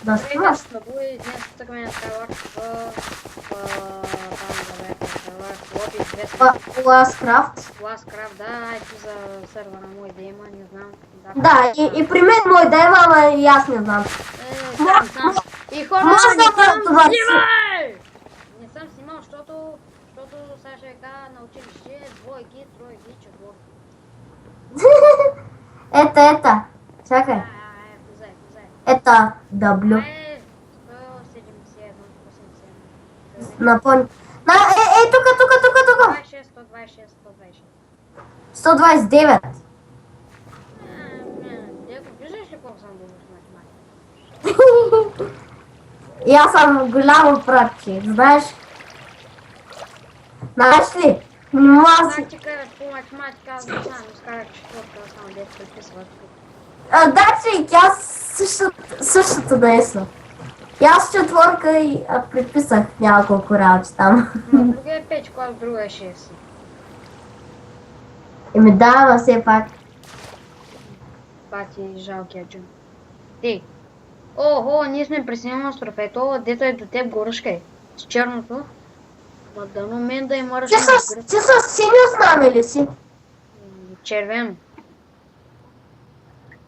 Да снимаш. Привет, днес стъкаме на Skyward в лоби 200. Ласкрафт. Да, айде за сервера мой да има, не знам. Да, и при мен мой да има, ама и аз не знам. Сам. И хора, Може не да съм това снимай! Не съм снимал, защото сега ще кажа на училище двойки, тройки, четворки. Ето. Чакай. Влезай. Ето, W. 171, 81. Напомни. Тук. 126, 126, 126. 129. Дето, виждаш ли колко съм добър с математика? И аз съм голямо братче, знаеш? Знаеш ли? Практика по математика, аз не знам, изкарах четвърта, само дето приписват. Да, че и тя същото нещо. И аз четворка и приписах няколко работи там. Друга е 5 клас, друга е 6. Еми да, но все пак. Бати жалкия джун. Ти. Охо, ние сме присъединени остров. Ето, дето е до теб горъшка е. С черното. Ма дано мен да има ръшка. Ти с синьо знаме ли си? Червено.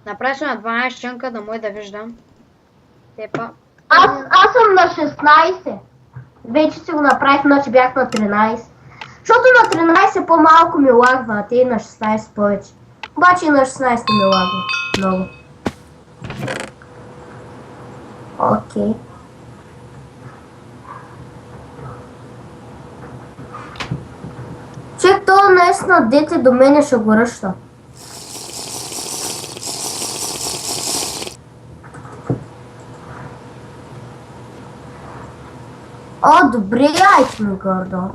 Направи се на 12 чънка да мой да виждам. Тепа. Аз съм на 16. Вече си го направих, значи бях на 13. Защото на 13 по-малко ми лагва, а те и на 16 повече. Обаче и на 16 ми лагва много. Окей. Чек, то наистина дете до мене ще го ръща. О, добре, айч ми гордо.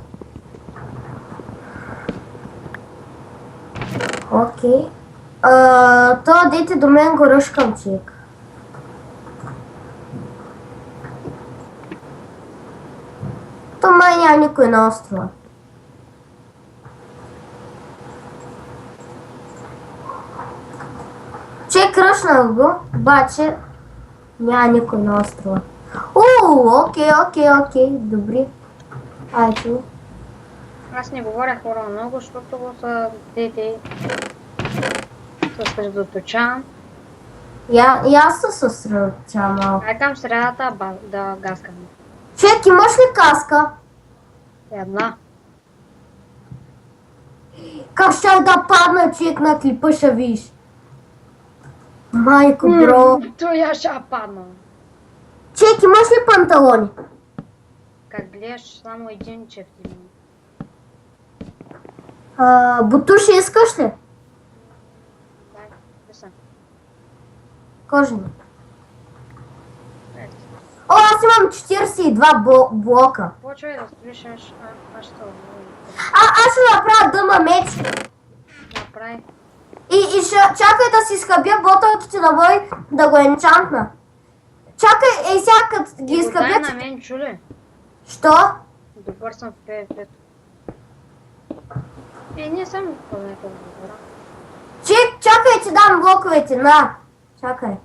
Окей. То дете до мен го ръшкам, чек. То май няма никой на острова. Чек, ръшнах го, обаче няма никой на острова. Окей, добре. Айде. Аз не говоря хора много, защото го са дете. Съсредоточавам. И аз се съсредоточавам малко. Ай към средата да гаскам. Чек, имаш ли каска? Една. Как ще да падна, чек, на клипа ще виж. Майко, бро. Той ще падна. Чек, имаш ли панталони? Как гледаш, само един чефтин. Бутуши искаш ли? Дай, писа. Кожени. О, аз имам 42 блока. Почвай да строиш, аз ще отговоря. Аз ще направя дъма меч. Направи. И ще чакай да си скъбя ботълките на мой да го енчантна. Чакай, сега като ги изкъбя... Дай на мен, чуле. Що? Добър съм в PvP. Не съм по-нека добра. Чакай, ти дам блоковете, на. Чакай.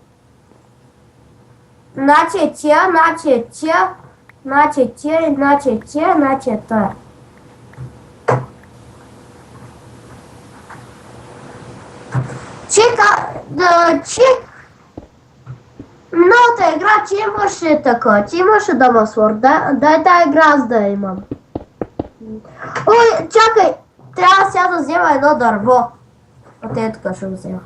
Значи е тия, значи е тия, значи е тия, значи е тия, значи е тая. Чек. Новата игра, че имаше така, че имаше Дамасвор. Дай тая игра аз да имам. Ой, чакай, трябва сега да взема едно дърво. От ето тук ще го взема.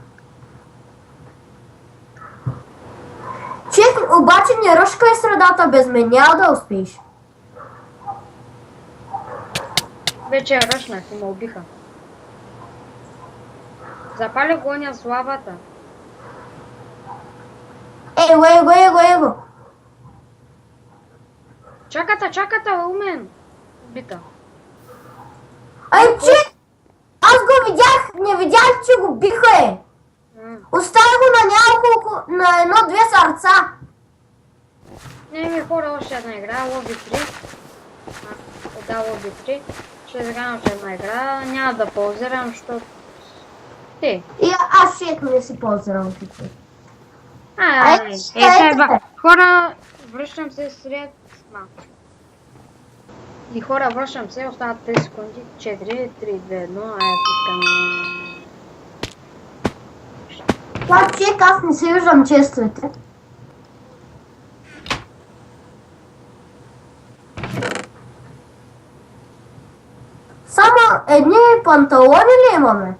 Чек, обаче не ръшкай средата без мен, няма да успееш. Вече ръшнах и ме убиха. Запали гоня с лавата. Его. Чаката, умен. Бита. Ай, чек! Аз го видях, не видях, че го биха Остави го на няколко, на едно-две сърца. Не ми хора още една игра, лоби 3. Да, лоби 3. Ще изиграм още една игра, няма да паузирам, защото... Ти. И аз ще не си ползвам. Ай, Хора, връщам се сред малко. И хора, връщам се, остават 5 секунди. 4, 3, 2, 1, пускаме. Това чек, аз не се виждам честовете. Само едни панталони ли имаме?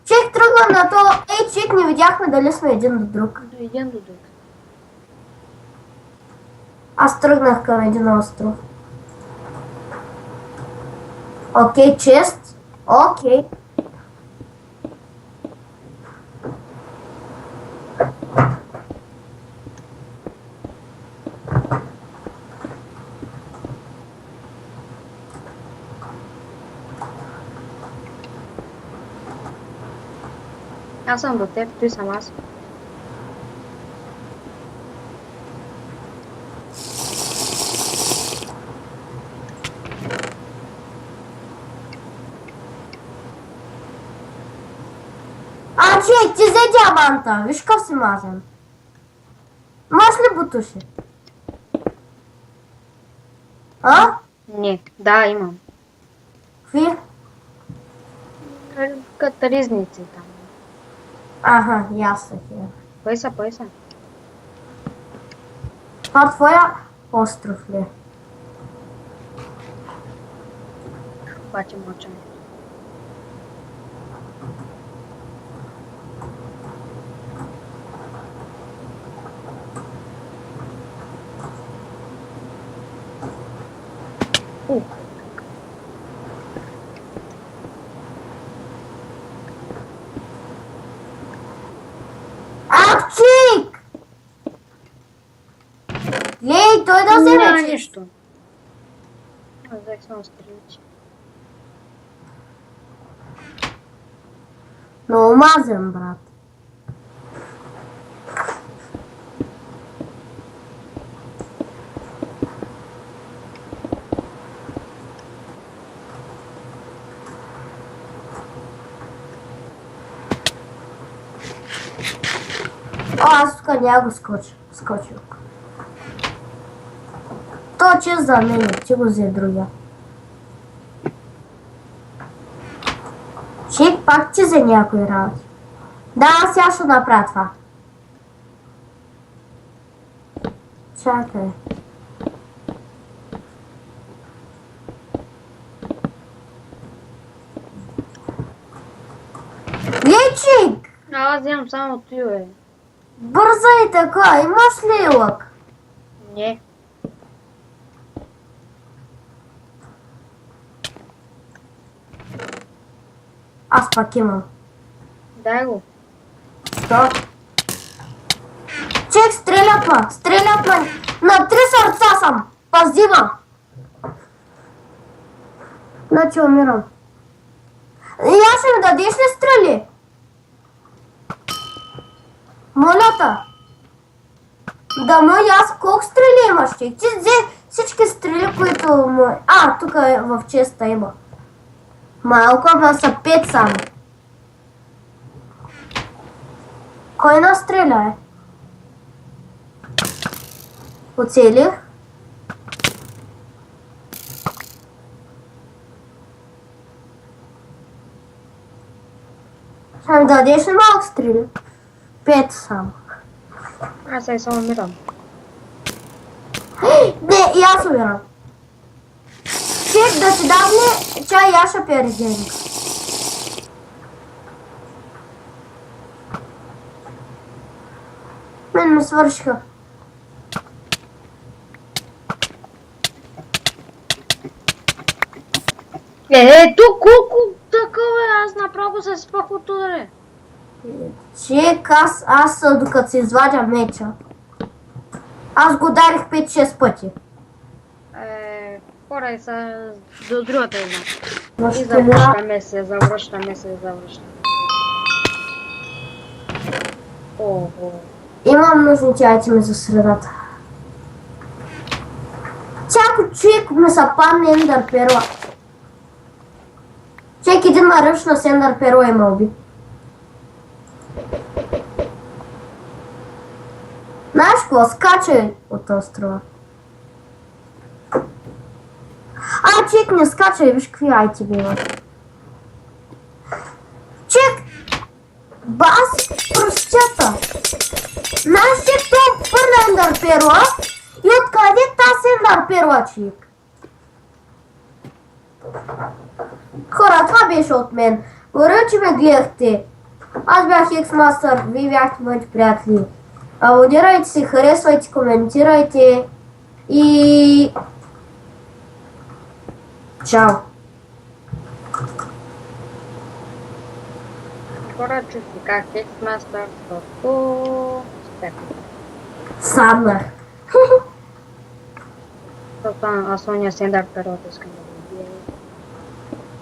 Чек тръгва на то. Ей, чек, не видяхме дали сме един до друг. Един до друг. Аз тръгнах към един остров. Окей, чест. Окей. Аз съм до теб, той съм аз. Чек, ти взе диаманта. Виж как си мазен. Имаш ли бутуши? А? Не, да, имам. Какви? Катаризници там. Ага, ясно. Пойса. Това твоя остров ли? Обаче мълчам. Ах, чик! Лей, той да се Няма рече. нищо. Аз взех само стреличи. Но мазен, брат. Аз тук няма го скочил. То че за мен, ти го взе другия. Чек, пак ти за някой работи. Да, сега ще направя това. Чакай. Лечик! Аз вземам само той, бе. Бързай така, имаш ли лък? Не. Аз пак имам. Дай го. Да. Чек, стрелят ме. На 3 сърца съм. Пази ме. Значи умирам. И аз ще ми дадеш ли стрели? Моля те. Да, но и аз колко стрели имаш, чек? Ти взе всички стрели, които му... тук в честа има. Малко, ама са 5 само. Кой настреля, Оцелих. Ще ми дадеш ли малко стрели? 5 само. Аз сега само умирам. Не, и аз умирам. Чек, да ти дам ли чай, аз ще пия резервник. Мен ми свършиха. Тук колко такова е, аз направо се спах от ударе. Чек, аз докато се извадя меча. Аз го ударих 5-6 пъти. Хора и са до другата една. Но И ще завръщаме се. Ого. имам нужните айтеми за средата. Чако, чек, ми са падне ендър перла. Чек, един ма ръчна с ендър перла и ме уби. Знаеш какво? Скачай от острова. Чик, не скачай, виж какви айтеми има. Чик! Бас, пръщата! Знаеш, Чик, то пърна ендър перла и откъде тази ендър перла, Чик? Хора, това беше от мен. Благодаря, че ме гледахте. Аз бях X-Master, вие бяхте моите приятели. Абонирайте се, харесвайте, коментирайте и... Чао! Хора, чух си как X-Master, защото... Саднах. Защото аз ония с ендър перото искам да го убия.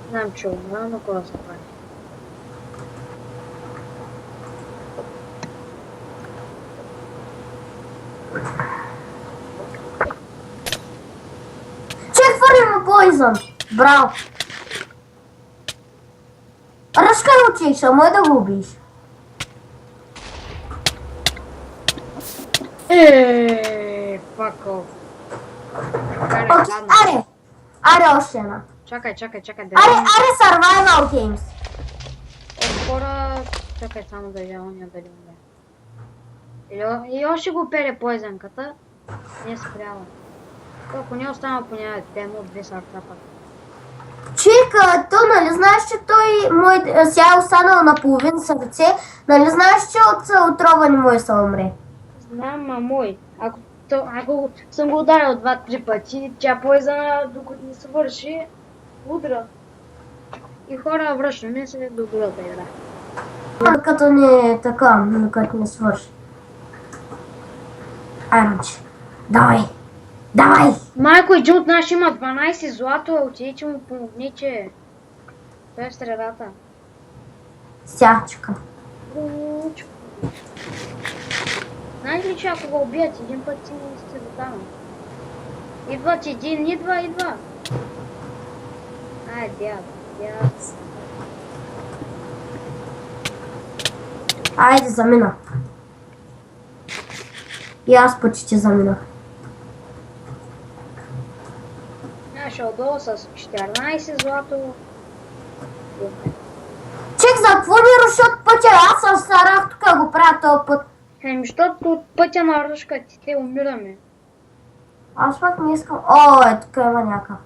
Знам, че умра, но какво да се прави. Чек, хвърли му поизън. Браво. Ръшка му, Чик, само е да го убиеш. Fuck off. Окей, аре още една. Чакай. Аре Survival Games. Хора, чакай само да видя ония дали умре. И още ще го пере поизънката. Не е спряла. Ако не остана по нея тема от 2 сърца пак. Чик, то нали знаеш, че той сега е останал на половин сърце, нали знаеш, че от отрова не може да умре? Знам, мой. Ако съм го ударил 2-3 пъти, тя поизъна, докато не свърши, удра. И хора, връщаме се до другата игра. Като не така, докато не свърши. Аймъч, давай! Майко, един от наши има 12 злато, отидете му помогнете. Той е в средата. Сячка. Знаеш ли, че ако го убият един път си сте до там? Идват един, идва. Дяд. Айде, замина. И аз почти заминах. Ще отдолу с 14 злато. Чек, за какво ми рушат пътя? Аз съм старах тук го правя този път. Защото от пътя на ръжка ти те умираме. Аз пък не искам... тук има някакъв.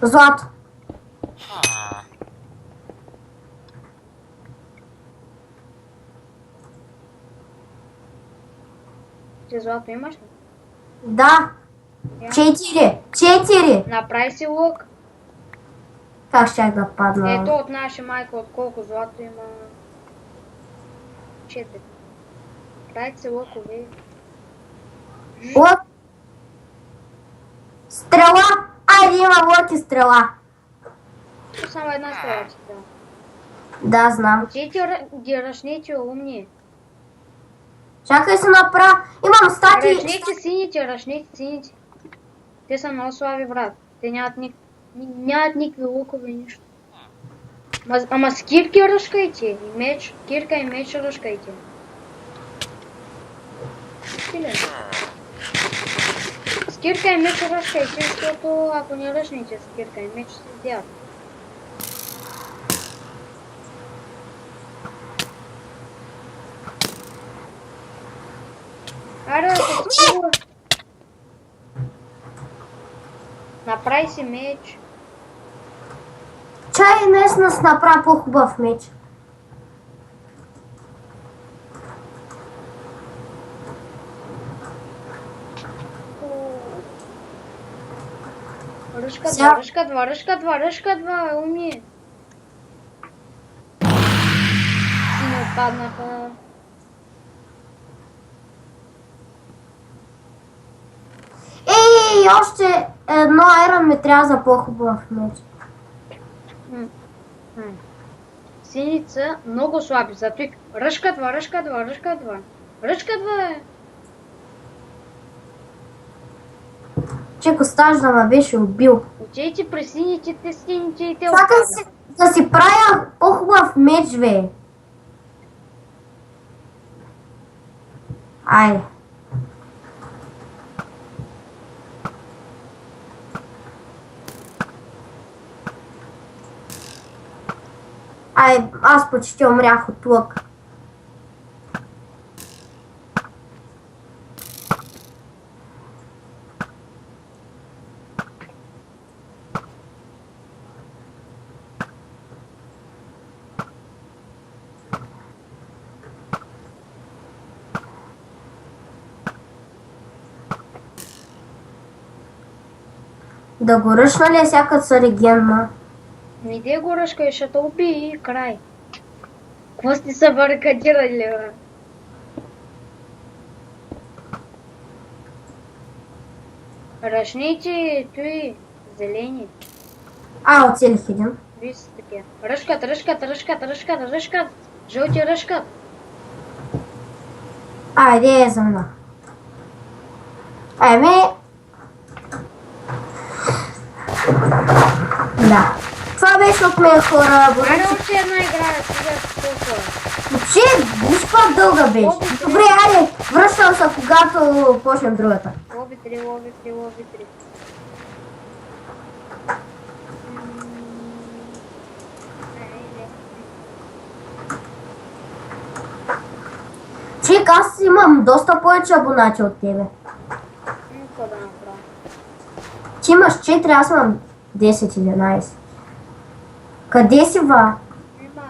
Злато. Ти злато имаш ли? Да. 4. Направи си лук. Как щях да падна? Ето от наша майка, от колко злато има? 4. Правите си лъкове. Лък. Стрела. Айде, има лък и стрела. Само една стрела ти трябва. Да, знам. Отидете ги ръчните умни. Чакай се направя. Имам стати. Ръчните сините. Те са много слаби, брат. Те нямат никакви лукове, нищо. Ама с кирки ръшкайте. И меч, кирка и меч ръшкайте. С кирка и меч ръшкайте, защото ако не ръчните с кирка и меч се сдяват. Аре, да се спува. Направи си меч. Чай днес си направя по-хубав меч. Ръшка 2, умни. Си не отпаднаха. Ей, още едно айрон ми трябва за по-хубав меч. Синица много слаби, зато и ръшка 2. Ръшка 2 е. Чеко стаж да ме беше убил. Отидете при сините и те Чакай си да си правя по-хубав меч, бе. Ай. Ай, аз почти умрях от лък. Да го ръшна ли е всякът са регенна? Не де го ръшкай, ще те убие и край. Какво сте се барикадирали, бе? Ръшните той зелени. Оцелих един. Вие са такива. Ръшкат. Жълти ръшкат. Айде за мна. Еми... Да. Това беше от мен, хора. Айде още една игра, сега толкова. Въобще, виж по-дълга беше. Добре, айде, връщам се, когато почнем другата. Лоби 3. Чек, аз имам доста повече абонати от тебе. Какво да направя? Ти имаш 4, аз имам 10-11. Къде си, ва? Ема.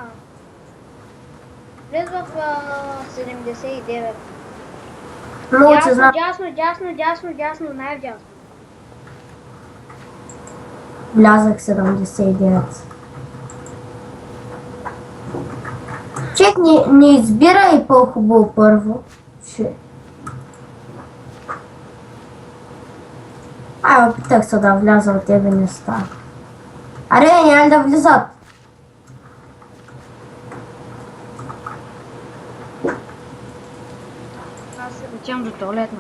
Влез в 79. Много че знам. Дясно, най-дясно. Влязах 79. Чек, не избирай по-хубаво първо. Опитах се да вляза от тебе, не става. Аре, няма ли да влизат? Аз отивам до туалетна.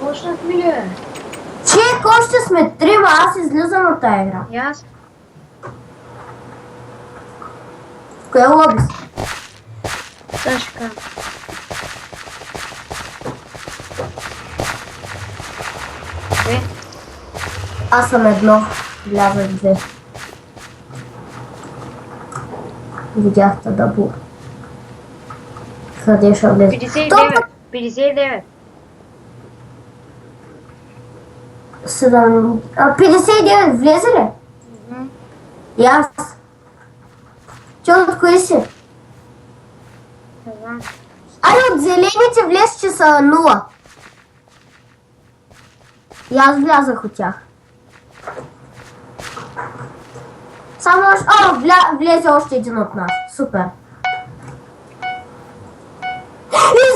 Почнахме ли? Чек, още сме трима, аз излизам от тази игра. И аз? В кое лоби си? Тъжка. Две. Аз съм едно, влязах две. Видяхте да бу. Къде ще влезе? 59. 59 влезе ли? И аз. Че от кои си? От зелените влез, че са 0. И аз влязах от тях. Само влезе още един от нас. Супер.